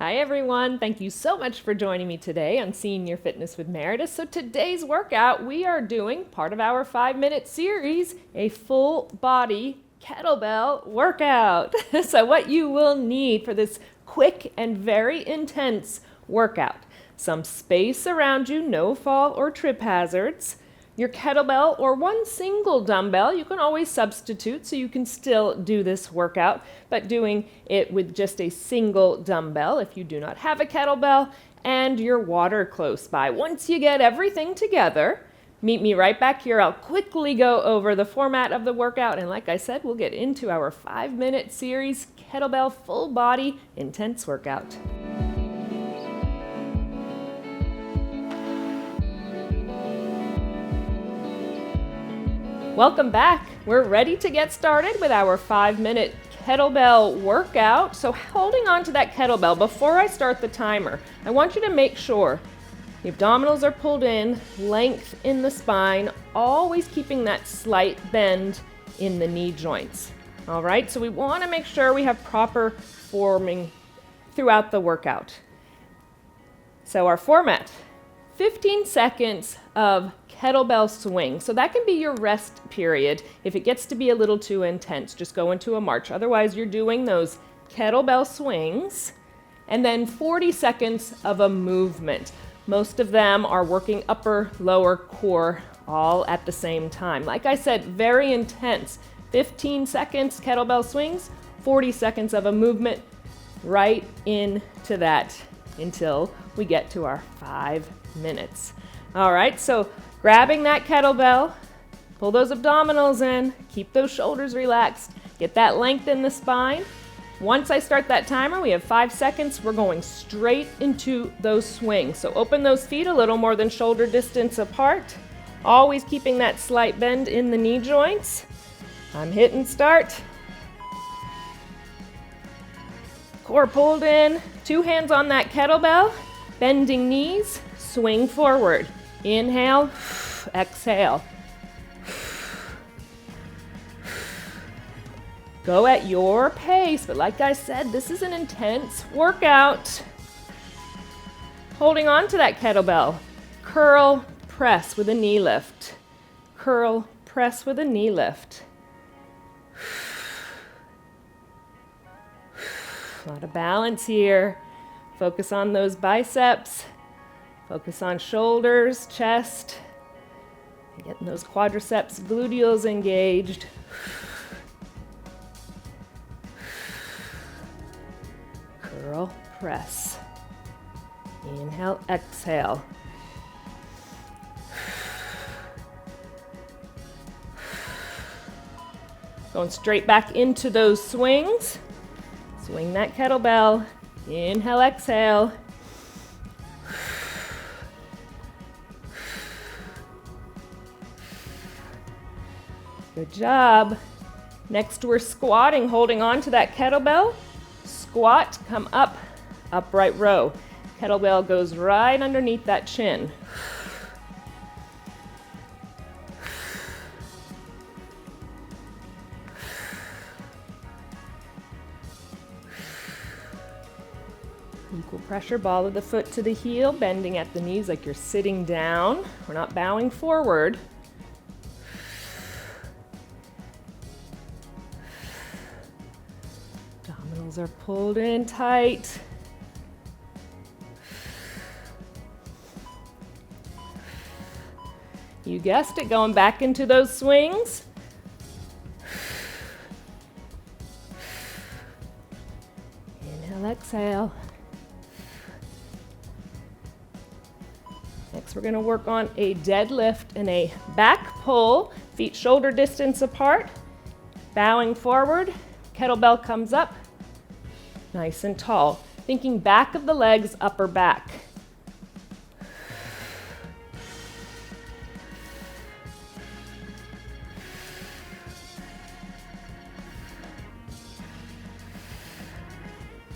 Hi everyone, thank you so much for joining me today on Seeing Your Fitness with Meredith. So today's workout, we are doing part of our 5-minute series, a full body kettlebell workout. So what you will need for this quick and very intense workout, some space around you, no fall or trip hazards, your kettlebell or one single dumbbell. You can always substitute so you can still do this workout, but doing it with just a single dumbbell if you do not have a kettlebell, and your water close by. Once you get everything together, meet me right back here. I'll quickly go over the format of the workout, and like I said, we'll get into our 5-minute series kettlebell full body intense workout. Welcome back. We're ready to get started with our 5-minute kettlebell workout. So holding on to that kettlebell, before I start the timer, I want you to make sure the abdominals are pulled in, length in the spine, always keeping that slight bend in the knee joints. All right, so we want to make sure we have proper forming throughout the workout. So our format, 15 seconds of kettlebell swing. So that can be your rest period. If it gets to be a little too intense, just go into a march. Otherwise, you're doing those kettlebell swings, and then 40 seconds of a movement. Most of them are working upper, lower core all at the same time. Like I said, very intense. 15 seconds kettlebell swings, 40 seconds of a movement, right into that until we get to our 5 minutes. All right, so grabbing that kettlebell, pull those abdominals in, keep those shoulders relaxed, get that length in the spine. Once I start that timer, we have 5 seconds. We're going straight into those swings. So open those feet a little more than shoulder distance apart, always keeping that slight bend in the knee joints. I'm hitting start. Core pulled in, 2 hands on that kettlebell, bending knees, swing forward. Inhale, exhale. Go at your pace, but like I said, this is an intense workout. Holding on to that kettlebell. Curl, press with a knee lift. Curl, press with a knee lift. A lot of balance here. Focus on those biceps. Focus on shoulders, chest. Getting those quadriceps, gluteals engaged. Curl, press. Inhale, exhale. Going straight back into those swings. Swing that kettlebell. Inhale, exhale. Good job. Next, we're squatting, holding on to that kettlebell. Squat, come up, upright row. Kettlebell goes right underneath that chin. Equal pressure, ball of the foot to the heel, bending at the knees like you're sitting down. We're not bowing forward. Abdominals are pulled in tight. You guessed it, going back into those swings. Inhale, exhale. Next, we're going to work on a deadlift and a back pull. Feet shoulder distance apart. Bowing forward. Kettlebell comes up. Nice and tall. Thinking back of the legs, upper back.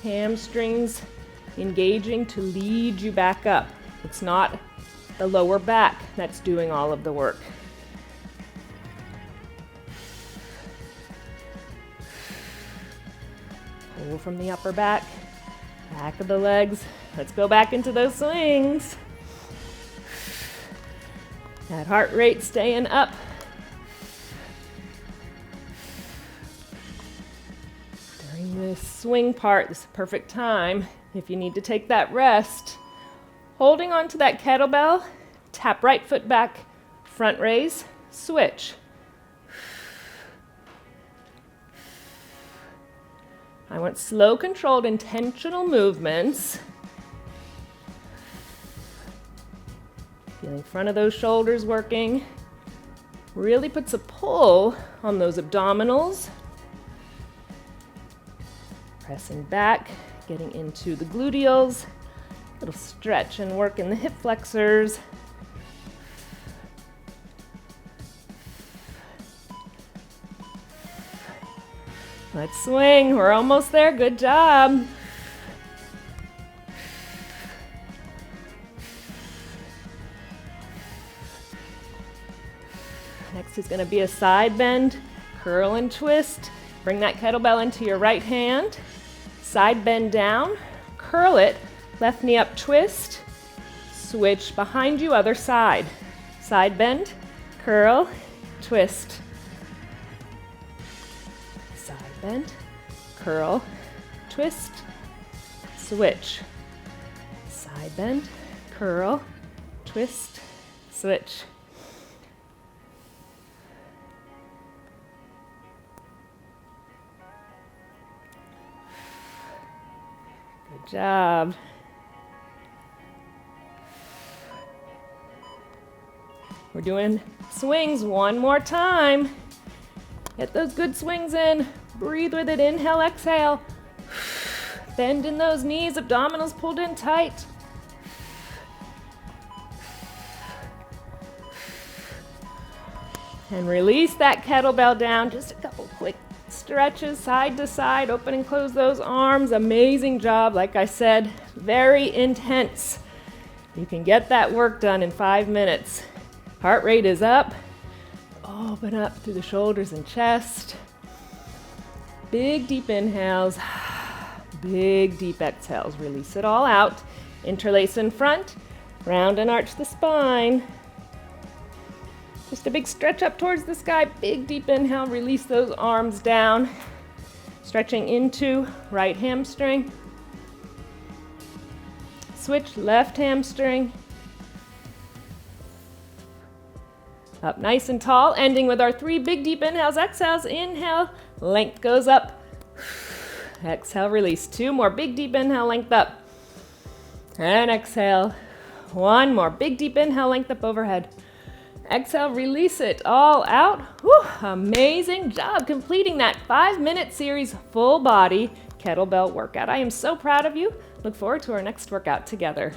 Hamstrings engaging to lead you back up. It's not the lower back that's doing all of the work. Pull from the upper back, Back of the legs. Let's go back into those swings. That heart rate staying up. During this swing part, this is a perfect time if you need to take that rest. Holding on to that kettlebell, tap right foot back, front raise, switch. I want slow, controlled, intentional movements. Feeling front of those shoulders working. Really puts a pull on those abdominals. Pressing back, getting into the gluteals. Little stretch and work in the hip flexors. Let's swing. We're almost there. Good job. Next is going to be a side bend, curl and twist. Bring that kettlebell into your right hand. Side bend down, curl it, left knee up, twist, switch behind you, other side. Side bend, curl, twist. Side bend, curl, twist, switch. Side bend, curl, twist, switch. Good job. We're doing swings one more time. Get those good swings in. Breathe with it. Inhale, exhale. Bend in those knees, abdominals pulled in tight. And release that kettlebell down. Just a couple quick stretches side to side. Open and close those arms. Amazing job. Like I said, very intense. You can get that work done in 5 minutes. Heart rate is up. Open up through the shoulders and chest. Big deep inhales. Big deep exhales. Release it all out. Interlace in front. Round and arch the spine. Just a big stretch up towards the sky. Big deep inhale. Release those arms down. Stretching into right hamstring. Switch left hamstring. Up nice and tall, ending with our 3 big deep inhales, exhales. Inhale, length goes up. Exhale, release. 2 more big deep inhale, length up. And exhale. 1 more big deep inhale, length up overhead. Exhale, release it all out. Whew, amazing job completing that 5-minute series full body kettlebell workout. I am so proud of you. Look forward to our next workout together.